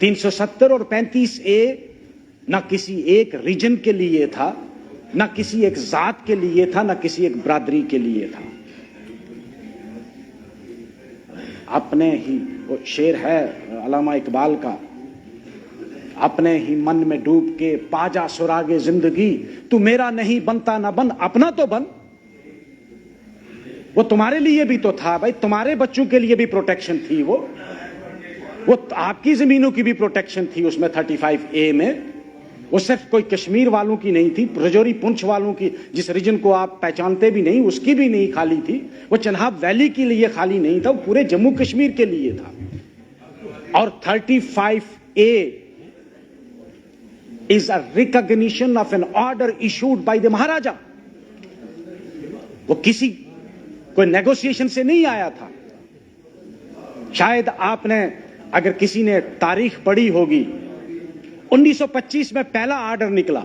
370 اور 35A نہ کسی ایک ریجن کے لیے تھا، نہ کسی ایک ذات کے لیے تھا، نہ کسی ایک برادری کے لیے تھا. اپنے ہی، وہ شعر ہے علامہ اقبال کا، اپنے ہی من میں ڈوب کے پا جا سراغ زندگی، تو میرا نہیں بنتا نہ بن، اپنا تو بن. وہ تمہارے لیے بھی تو تھا بھائی، تمہارے بچوں کے لیے بھی پروٹیکشن تھی، وہ آپ کی زمینوں کی بھی پروٹیکشن تھی اس میں 35A میں. وہ صرف کوئی کشمیر والوں کی نہیں تھی، رجوری پونچھ والوں کی، جس ریجن کو آپ پہچانتے بھی نہیں، اس کی بھی نہیں خالی تھی. وہ چناب ویلی کے لیے خالی نہیں تھا، وہ پورے جموں کشمیر کے لیے تھا. اور 35A is a recognition of an order issued by the Maharaja. وہ کسی کوئی نیگوسیشن سے نہیں آیا تھا. شاید آپ نے، اگر کسی نے تاریخ پڑھی ہوگی، 1925 میں پہلا آرڈر نکلا،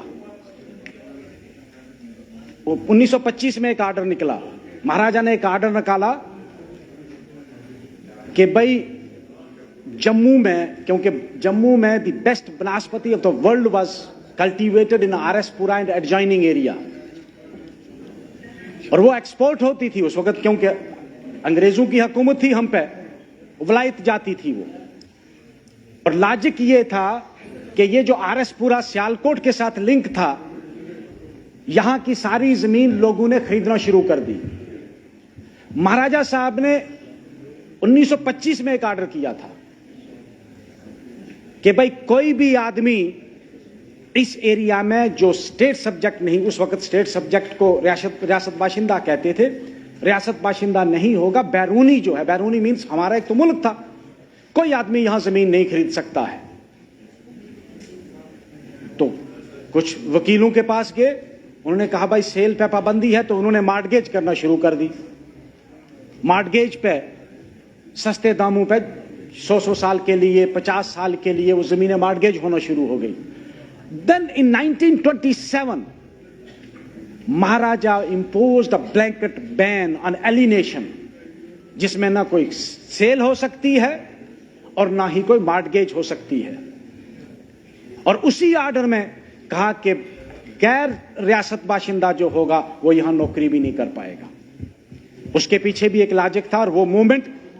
1925 میں ایک آرڈر نکلا، مہاراجا نے ایک آرڈر نکالا کہ بھائی جموں میں، کیونکہ جموں میں دی بیسٹ بناسپتی of the world was cultivated in RS Pura and adjoining area, اور وہ ایکسپورٹ ہوتی تھی اس وقت، کیونکہ انگریزوں کی حکومت تھی ہم پہ، ولایت جاتی تھی وہ. اور لاجک یہ تھا کہ یہ جو RS پورا سیالکوٹ کے ساتھ لنک تھا، یہاں کی ساری زمین لوگوں نے خریدنا شروع کر دی. مہاراجا صاحب نے 1925 میں ایک آرڈر کیا تھا کہ بھائی کوئی بھی آدمی اس ایریا میں جو سٹیٹ سبجیکٹ نہیں، اس وقت سٹیٹ سبجیکٹ کو ریاست باشندہ کہتے تھے، ریاست باشندہ نہیں ہوگا، بیرونی جو ہے، بیرونی مینس ہمارا ایک تو ملک تھا، کوئی آدمی یہاں زمین نہیں خرید سکتا ہے. تو کچھ وکیلوں کے پاس گئے، انہوں نے کہا بھائی سیل پہ پابندی ہے، تو انہوں نے مارٹگیج کرنا شروع کر دی. مارٹگیج پہ سستے داموں پہ 100 سال کے لیے، 50 سال کے لیے وہ زمینیں مارٹگیج ہونا شروع ہو گئی. Then in 1927 Maharaja imposed a blanket ban on alienation، جس میں نہ کوئی سیل ہو سکتی ہے اور نہ ہی کوئی مارٹگیج ہو سکتی ہے. اور اسی آرڈر میں کہا کہ غیر ریاست باشندہ جو ہوگا وہ یہاں نوکری بھی نہیں کر پائے گا. اس کے پیچھے بھی ایک لاجک تھا، اور وہ موومنٹ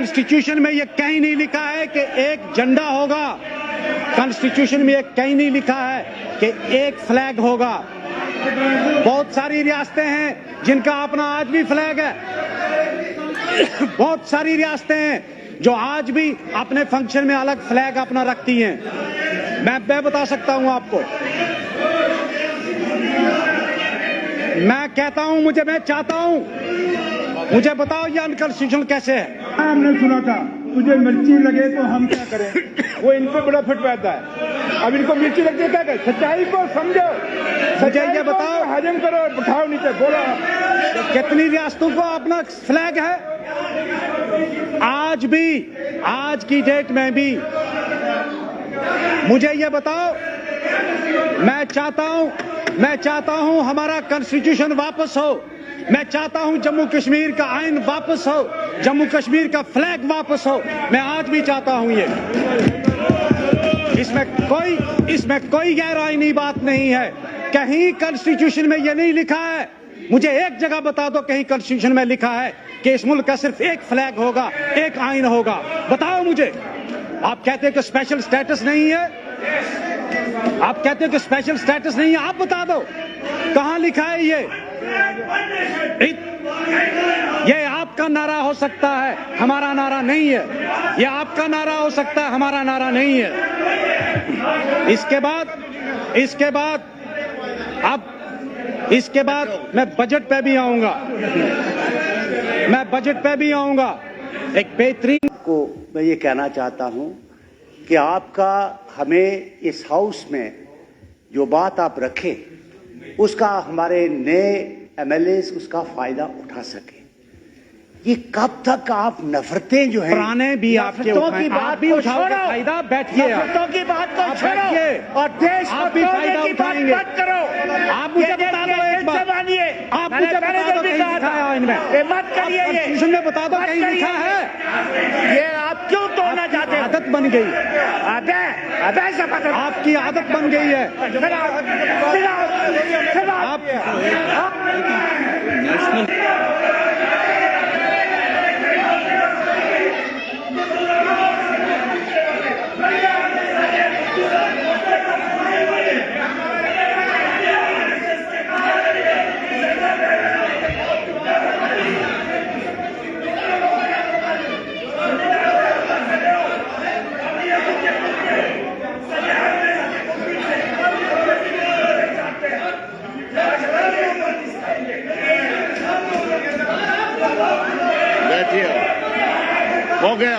کانسٹیٹیوشن میں یہ کہیں نہیں لکھا ہے کہ ایک جھنڈا ہوگا. کانسٹیٹیوشن میں یہ کہیں نہیں لکھا ہے کہ ایک فلیگ ہوگا. بہت ساری ریاستیں ہیں جن کا اپنا آج بھی فلیگ ہے. بہت ساری ریاستیں ہیں جو آج بھی اپنے فنکشن میں الگ فلیگ اپنا رکھتی ہیں. میں بتا سکتا ہوں آپ کو. میں کہتا ہوں میں چاہتا ہوں مجھے بتاؤ یہ انکانسٹیٹیوشنل کیسے ہے. ہم نے سنا تھا تجھے مرچی لگے تو ہم کیا کریں. وہ ان کو بڑا فٹ بیٹھتا ہے. اب ان کو مرچی لگتی ہے کیا کریں. سچائی کو سمجھو. مجھے یہ بتاؤ ہجم کرو بٹھاؤ نیچے. بولا کتنی ریاستوں کو اپنا فلیگ ہے. آج بھی آج کی ڈیٹ میں بھی مجھے یہ بتاؤ. میں چاہتا ہوں ہمارا کانسٹیٹیوشن واپس ہو. میں چاہتا ہوں جموں کشمیر کا آئین واپس ہو. جموں کشمیر کا فلیگ واپس ہو. میں آج بھی چاہتا ہوں. یہ اس میں کوئی غیر آئینی بات نہیں ہے. کہیں کانسٹیٹیوشن میں یہ نہیں لکھا ہے. مجھے ایک جگہ بتا دو کہیں کانسٹیٹیوشن میں لکھا ہے کہ اس ملک کا صرف ایک فلیگ ہوگا, ایک آئین ہوگا. بتاؤ مجھے. آپ کہتے ہیں کہ اسپیشل سٹیٹس نہیں ہے. آپ کہتے ہیں کہ اسپیشل سٹیٹس نہیں ہے. آپ بتا دو کہاں لکھا ہے. یہ آپ کا نعرہ ہو سکتا ہے, ہمارا نعرہ نہیں ہے. یہ آپ کا نعرہ ہو سکتا ہے, ہمارا نعرہ نہیں ہے. اس کے بعد میں بجٹ پہ بھی آؤں گا. ایک بہترین کو میں یہ کہنا چاہتا ہوں کہ آپ کا ہمیں اس ہاؤس میں جو بات آپ رکھیں اس کا ہمارے نئے ایم ایل ایز اس کا فائدہ اٹھا سکیں. یہ کب تک آپ نفرتیں جو ہیں پرانے بھی آپ کے آپ بھی اٹھاؤ گے فائدہ. بیٹھیے نفرتوں کی بات کو چھوڑو اور دیش آپ بھی فائدہ اٹھائیں گے. آپ مجھے بتا دو ایک بات. آپ مجھے بتا دو کہیں لکھا ہے ان میں. کانسٹیٹیوشن میں بتا دو کہیں لکھا ہے. یہ آپ کیوں توڑنا چاہتے ہیں. عادت بن گئی. آپ کی عادت بن گئی ہے.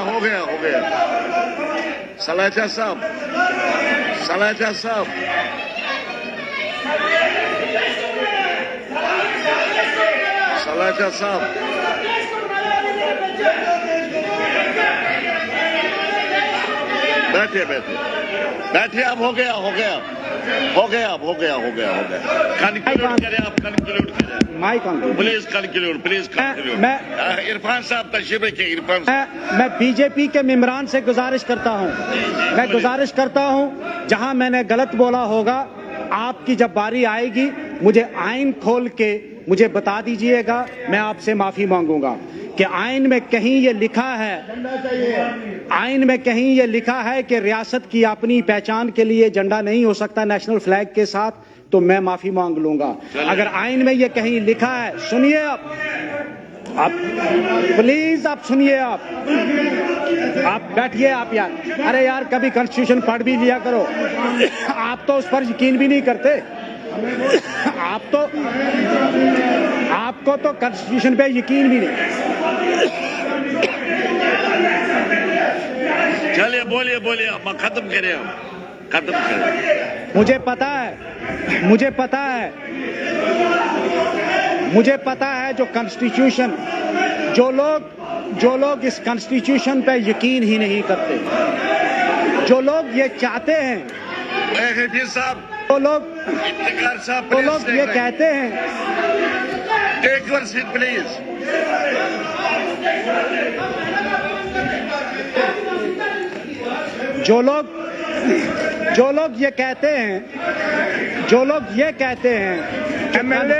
ہو گیا. سلاچا صاحب بیٹھے. اب ہو گیا. کنکلوڈ کریں آپ. Please conclude. عرفان صاحب تشریف رکھیں. میں بی جے پی کے ممبران سے گزارش کرتا ہوں جہاں میں نے غلط بولا ہوگا آپ کی جب باری آئے گی مجھے آئین کھول کے مجھے بتا دیجئے گا. میں آپ سے معافی مانگوں گا کہ آئین میں کہیں یہ لکھا ہے کہ ریاست کی اپنی پہچان کے لیے جھنڈا نہیں ہو سکتا نیشنل فلیگ کے ساتھ, تو میں معافی مانگ لوں گا. اگر آئین میں یہ کہیں لکھا ہے, سنیے آپ پلیز آپ سنیے. آپ بیٹھیے. آپ ارے یار کبھی کانسٹیٹیوشن پڑھ بھی لیا کرو. آپ تو اس پر یقین بھی نہیں کرتے. آپ کو تو کانسٹیٹیوشن پہ یقین بھی نہیں. چلیے بولیے ختم کریں. مجھے پتا ہے جو کانسٹیٹیوشن جو لوگ اس کانسٹیٹیوشن پہ یقین ہی نہیں کرتے, جو لوگ یہ چاہتے ہیں, وہ لوگ یہ کہتے ہیں. Take your seat please. جو لوگ یہ کہتے ہیں MLA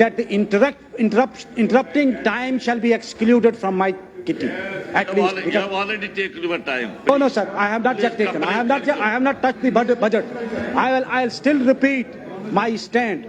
that the interrupting time shall be excluded from my kitty. At least you have already taken your time. Oh no, sir, I have not yet taken. I have not touched the budget. I'll still repeat my stand.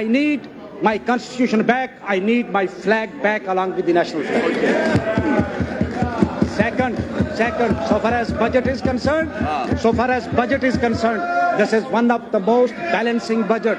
I need my constitution back. I need my flag back along with the national flag. Second, so far as budget is concerned, this is one of the most balancing budget.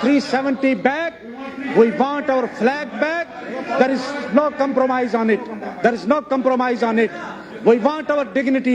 370 back. We want our flag back. There is no compromise on it. We want our dignity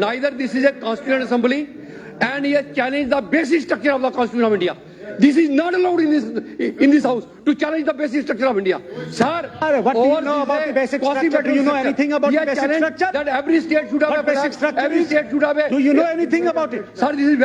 neither this is a constituent assembly and he has challenged the basic structure of the Constitution of India. This is not allowed in this house to challenge the basic structure of India. Sir, what do you know about the basic structure? Do you know anything about the basic structure? That every state should have a basic structure. Every state should have a. Do you know anything about it? Sir, this is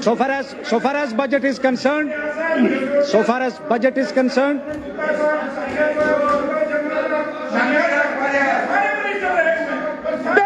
So far as budget is concerned,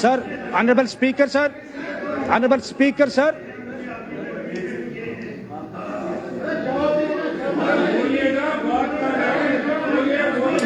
Sir, Honorable Speaker, sir.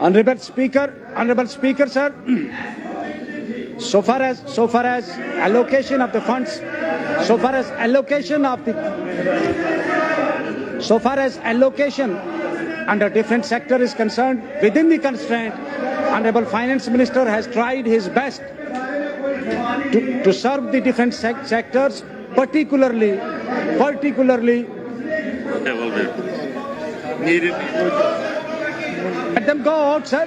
Honorable Speaker, sir. So far as allocation of the funds, so far as allocation under different sector is concerned, within the constraint, Honorable Finance Minister has tried his best to serve the different sectors, particularly. Let them go out, sir.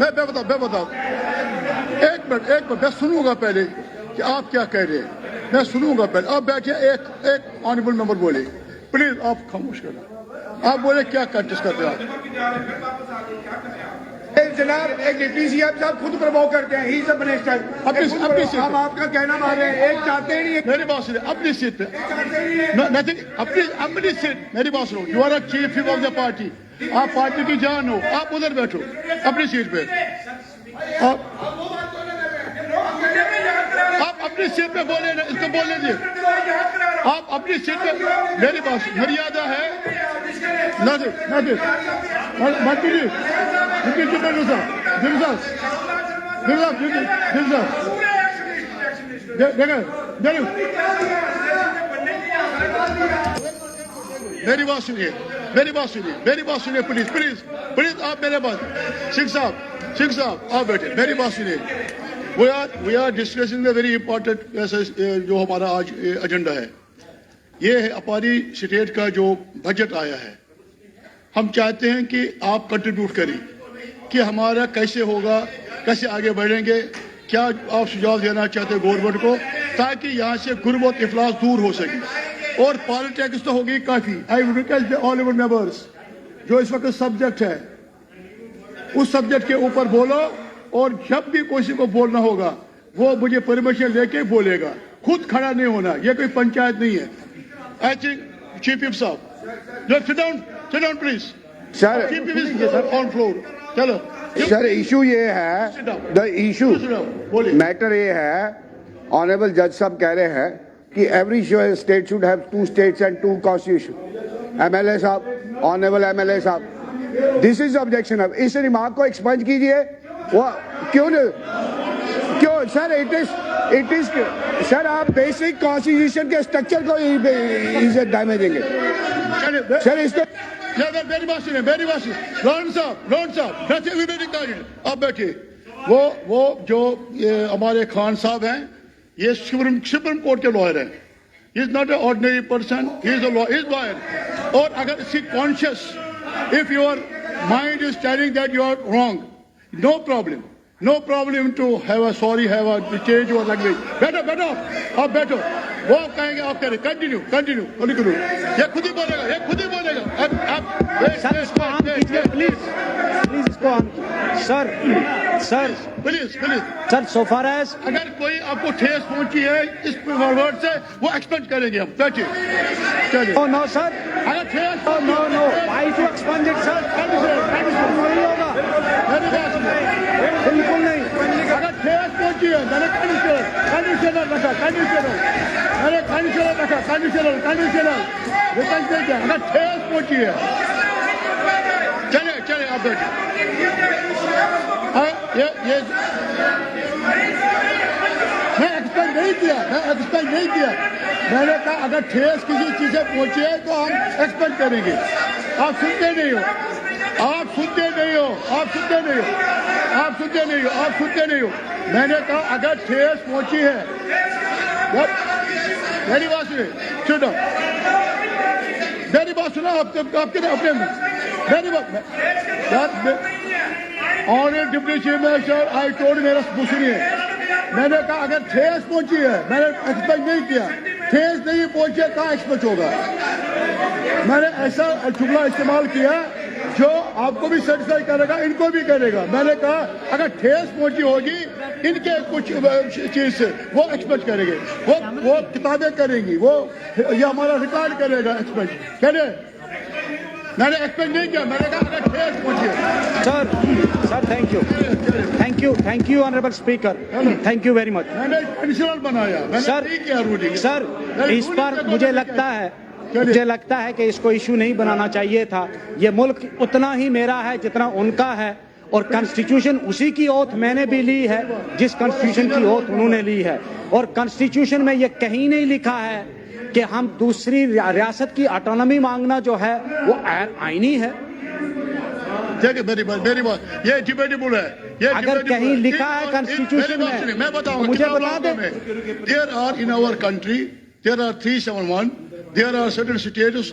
میں بتاؤں ایک minute میں سنوں گا پہلے کہ آپ کیا کہہ رہے ہیں. میں سنوں گا پہلے. آپ بیٹھے ایک آنریبل ممبر بولے. پلیز آپ خاموش کریں. آپ بولے کیا کنٹیسٹ کرتے ہیں جناب ایک ڈپٹی سی ایم صاحب خود پروو کرتے ہیں. He is a minister. ہم آپ کا کہنا مان رہے ہیں. ایک چاہتے ہی نہیں. میری بات سنیں. اپنی سیٹ پہ اپنی سیٹ. میری بات سنو. You are a chief of the party. آپ پارٹی کی جان ہو. آپ ادھر بیٹھو اپنی سیٹ پہ. آپ اپنی سیٹ پہ بولے نا. اس کو بولنے دیے. آپ اپنی سیٹ پہ. میری بات مریادہ ہے. میری بات سنیے. پلیز آپ میرے بات. سنگھ صاحب آپ بیٹھے. میری بات سنیے. We are discussing a very important جو ہمارا آج ایجنڈا ہے. یہ ہے اپاری اسٹیٹ کا جو بجٹ آیا ہے. ہم چاہتے ہیں کہ آپ کنٹریبیوٹ کریں کہ ہمارا کیسے ہوگا, کیسے آگے بڑھیں گے. کیا آپ سجھاؤ دینا چاہتے ہیں گورنمنٹ کو تاکہ یہاں سے غربت افلاس دور ہو سکے. اور پالیٹکس تو ہوگی کافی. I would request all our members جو اس وقت سبجیکٹ ہے اس سبجیکٹ کے اوپر بولو. اور جب بھی کسی کو بولنا ہوگا وہ مجھے پرمیشن لے کے بولے گا. خود کھڑا نہیں ہونا. یہ کوئی پنچایت نہیں ہے. آئی تھنک چیف وپ صاحب sit down please. Sir on floor. چلو سر ایشو یہ ہے. دا ایشو میٹر یہ ہے. آنریبل جج صاحب کہہ رہے ہیں کہ every state should have 2 states and 2 constitution. M L A صاحب, آنریبل ایم ایل اے صاحب, دس از آبجیکشن. اب اس ریمارک کو ایکسپنج کیجیے. وہ کیوں سر اٹ از سر آپ بیسک کانسٹیٹیوشن کے اسٹرکچر کو ڈیمیجنگ ہے سر. اس کو میری بات سنیں. لارن صاحب آپ بیٹھیے. وہ جو ہمارے خان صاحب ہیں یہ سپریم کورٹ کے لائر ہیں. He is not a ordinary person. He is a lawyer. اور اگر اس کی conscience of your mind is telling that you are wrong, no problem to have a change your language. بیٹھو آپ بیٹھو. وہ کہیں گے آپ کریں. کنٹینیو یہ خود ہی بولے گا. سر اس کو آن کیجیے پلیز اس کو on. Sir please sir so far as اگر کوئی آپ کو ٹھیس پہنچی ہے اس ورڈ سے وہ ایکسپیکٹ کریں گے ہم. بیٹھیے. نو سر اگر ٹھیس نو وائی ٹو ایکسپنج اٹ سر. نہیں ہوگا بالکل نہیں. اگر ٹھیس پہنچی ہے میں نے کنڈیشنر رکھا. اگر ٹھیس پہنچی ہے چلے آپ بیٹھے. میں ایکسپیکٹ نہیں کیا. میں نے کہا اگر ٹھیس کسی چیز سے پہنچی ہے تو ہم ایکسپیکٹ کریں گے. آپ سنتے نہیں ہو. میں نے کہا اگر ٹھیس پہنچی ہے. میری بات سنو. میری بات سنا آپ کے اپنے میری بات. اور deputy chief minister I told میرا سنیے. میں نے کہا اگر ٹھیس پہنچی ہے میں نے ایکسپیکٹ نہیں کیا. ٹھیس نہیں پہنچی ہے کہاں ایکسپیکٹ ہوگا. میں نے ایسا جملہ استعمال کیا جو آپ کو بھی سیٹسفائی کرے گا, ان کو بھی کرے گا. میں نے کہا اگر ٹھیس پہنچی ہوگی ان کے کچھ چیز سے وہ ایکسپیکٹ کریں گے. وہ کتابیں کریں گی. وہ یہ ہمارا ریکارڈ کرے گا. ایکسپیکٹ کرے. میں نے ایکسپیکٹ نہیں کیا. میں نے کہا اگر ٹھیس پہنچی ہے. Sir thank you honourable speaker. Thank you very much. میں نے کنڈیشنل بنایا. سر اس پر مجھے لگتا ہے کہ اس کو ایشو نہیں بنانا چاہیے تھا. یہ ملک اتنا ہی میرا ہے جتنا ان کا ہے. اور کانسٹیٹیوشن اسی کی اوتھ میں نے بھی لی ہے جس کانسٹیٹیوشن کی اوتھ انہوں نے لی ہے. اور کانسٹیٹیوشن میں یہ کہیں نہیں لکھا ہے کہ ہم دوسری ریاست کی آٹونومی مانگنا جو ہے وہ آئینی ہے. میری بات یہ ڈیبیٹیبل ہے. اگر کہیں لکھا ہے کانسٹیٹیوشن میں بتاؤں مجھے بتا دیں. There are in our country there are 371. there are certain states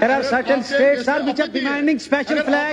there are certain states sir which are demanding special flag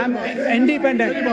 am independent. No,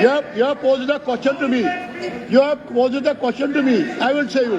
you have posed a question to me. I will say you.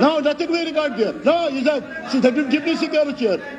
Now nothing will regard there. No, he's a deputy secretary chair.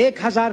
1000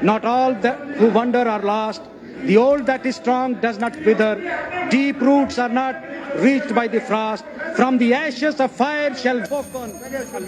not all who wander are lost, the old that is strong does not wither, deep roots are not reached by the frost, from the ashes of fire shall open, a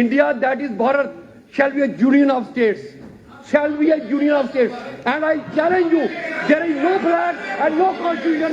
India that is Bharat shall be a union of states, shall be a union of states, and I challenge you, there is no flag and no constitution.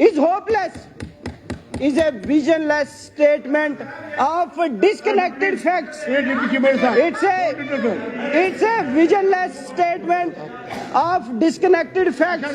is hopeless, is a visionless statement of disconnected facts. It's a visionless statement of disconnected facts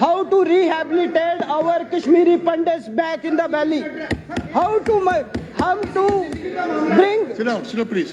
how to rehabilitate our Kashmiri Pandits back in the valley, how to bring. Sit down, please.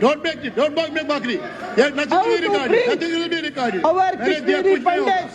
Don't make mockery. Nothing will be recorded. Our Kashmiri Pandits,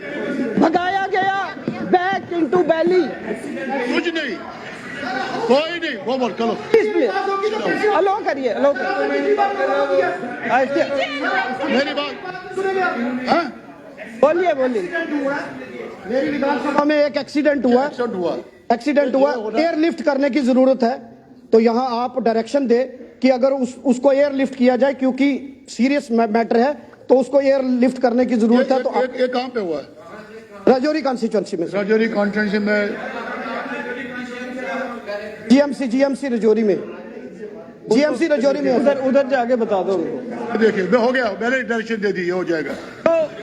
بھگایا گیا back into بیلی. کچھ نہیں, کوئی نہیں, وہ بول چلو. الو کریے, الو میری بات بولیے بولیے. میری وِدھان سبھا میں ایک ایکسیڈنٹ ہوا, ایئر لفٹ کرنے کی ضرورت ہے, تو یہاں آپ ڈائریکشن دے کہ اگر اس کو ایئر لفٹ کیا جائے, کیونکہ سیریس میٹر ہے, تو اس کو ایئر لفٹ کرنے کی ضرورت ہے. تو یہ کہاں پہ ہوا ہے؟ راجوری کانسٹیچوئنسی میں. راجوری کانسٹیچوئنسی میں, جی ایم سی رجوری میں, جی ایم سی رجوری میں. ادھر جا کے بتا دو. دیکھیے ہو گیا, میں نے ڈائریکشن دے دی, یہ ہو جائے گا.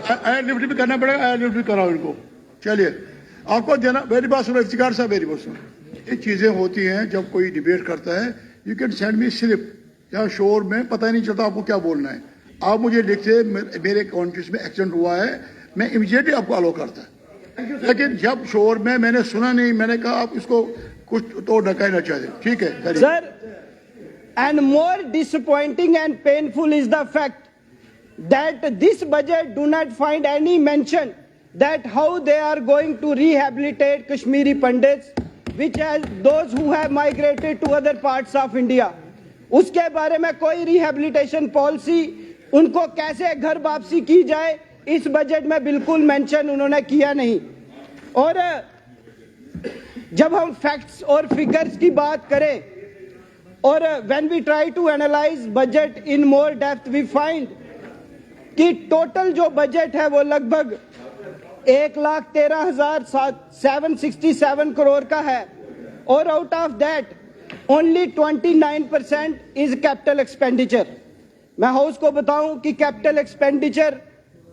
ایئر لفٹ بھی کرنا پڑے گا, ایئر لفٹ بھی کراؤ ان کو. چلیے آپ کو دینا. میری بات سنو افتخار صاحب, میری بات سنو. یہ چیزیں ہوتی ہیں جب کوئی ڈیبیٹ کرتا ہے, you can send me slip. یہاں شور میں پتہ ہی نہیں چلتا آپ کو کیا بولنا ہے. آپ مجھے لکھتے میرے کانفرنس میں ایکسیڈنٹ ہوا ہے, میں امیڈیٹلی آپ کو الاؤ کرتا. لیکن جب شور میں نے سنا نہیں, میں نے کہا آپ اس کو کچھ تو ڈکانا چاہتے. ٹھیک ہے sir. And more disappointing and painful is the fact that this budget do not find any mention that how they are going to rehabilitate Kashmiri Pandits, which as those who have migrated to other parts of India. اس کے بارے میں کوئی rehabilitation policy, ان کو کیسے گھر واپسی کی جائے, اس بجٹ میں بالکل مینشن انہوں نے کیا نہیں. اور جب ہم فیکٹس اور فگرز کی بات کریں, اور when we try to analyze budget in more depth, we find کہ ٹوٹل جو بجٹ ہے وہ لگ بھگ 1,13,767 کروڑ کا ہے, اور out of that only 29% is capital expenditure. میں ہاؤس کو بتاؤں کہ کیپٹل ایکسپینڈیچر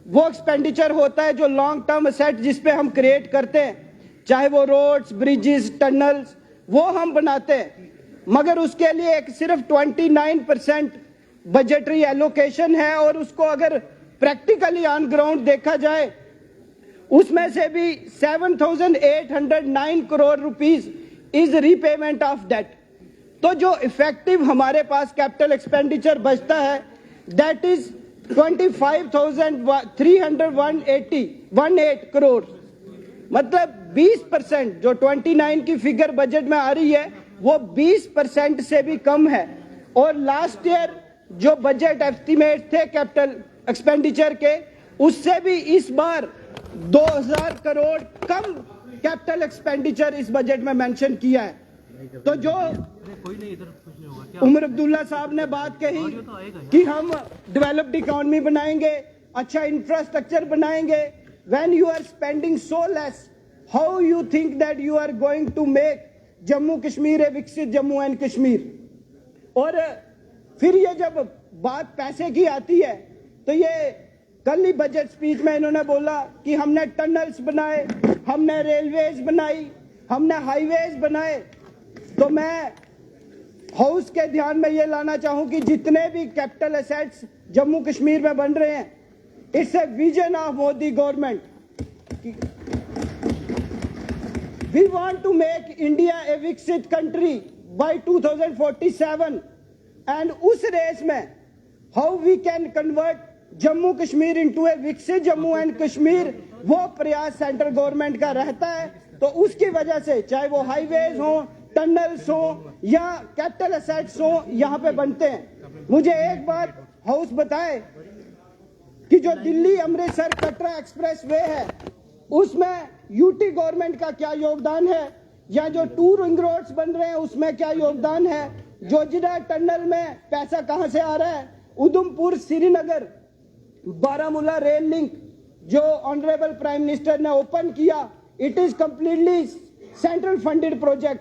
وہ ایکسپینڈیچر ہوتا ہے جو لانگ ٹرم اسیٹ جس پہ ہم کریٹ کرتے ہیں, چاہے وہ روڈز, بریجز, ٹنلز, وہ ہم بناتے ہیں, مگر اس کے لیے ایک صرف 29% بجٹری ایلوکیشن ہے. اور اس کو اگر پریکٹیکلی آن گراؤنڈ دیکھا جائے, اس میں سے بھی 7,809 crore rupees is repayment of date. تو جو افیکٹو ہمارے پاس کیپٹل ایکسپینڈیچر بچتا ہے دیٹ از 25,318 کروڑ. مطلب 20% جو 29 کی فگر بجٹ میں آ رہی ہے وہ 20% سے بھی کم ہے. اور لاسٹ ایئر جو بجٹ ایسٹیمیٹ تھے کیپٹل ایکسپینڈیچر کے, اس سے بھی اس بار 2,000 کروڑ کم کیپٹل ایکسپینڈیچر اس بجٹ میں مینشن کیا ہے. تو جو عمر عبداللہ صاحب نے بات کہی کہ ہم ڈیولپڈ اکانومی بنائیں گے, اچھا انفراسٹرکچر بنائیں گے, when you are spending so less, how you think that you are going to make Jammu Kashmir a viksit Jammu and Kashmir. اور پھر یہ جب بات پیسے کی آتی ہے تو یہ کل ہی بجٹ سپیچ میں انہوں نے بولا کہ ہم نے ٹنلز بنائے, ہم نے ریلویز بنائی, ہم نے ہائی ویز بنائے. تو میں ہاؤس کے دھیان میں یہ لانا چاہوں کہ جتنے بھی کیپٹل ایسیٹس جموں کشمیر میں بن رہے ہیں, it's a vision of Modi government. We want to make India a viksit country by 2047. And اس ریس میں how we can convert Jammu Kashmir into a viksit Jammu and Kashmir, وہ پریاس سینٹرل گورنمنٹ کا رہتا ہے. تو اس کی وجہ سے چاہے وہ ہائی ویز ہوں, ٹنلز ہوں یا کیپٹل ایسیٹس ہوں, یہاں پہ بنتے ہیں. مجھے ایک بات ہاؤس بتائے کہ جو دلی امرتسر کٹرا ایکسپریس وے ہے اس میں یو ٹی گورنمنٹ کا کیا یوگدان ہے, یا جو 2 رنگ روڈز بن رہے ہیں اس میں کیا یوگدان ہے, جوجیڈا ٹنل میں پیسہ کہاں سے آ رہا ہے, Udhampur Srinagar Baramulla rail link جو آنریبل پرائم منسٹر نے اوپن کیا, it is completely central funded project.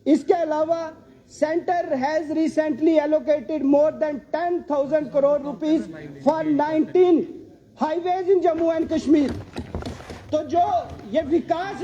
اس کے علاوہ centre has recently allocated more than 10,000 crore rupees for 19 highways in Jammu and Kashmir. تو جو یہ وکاس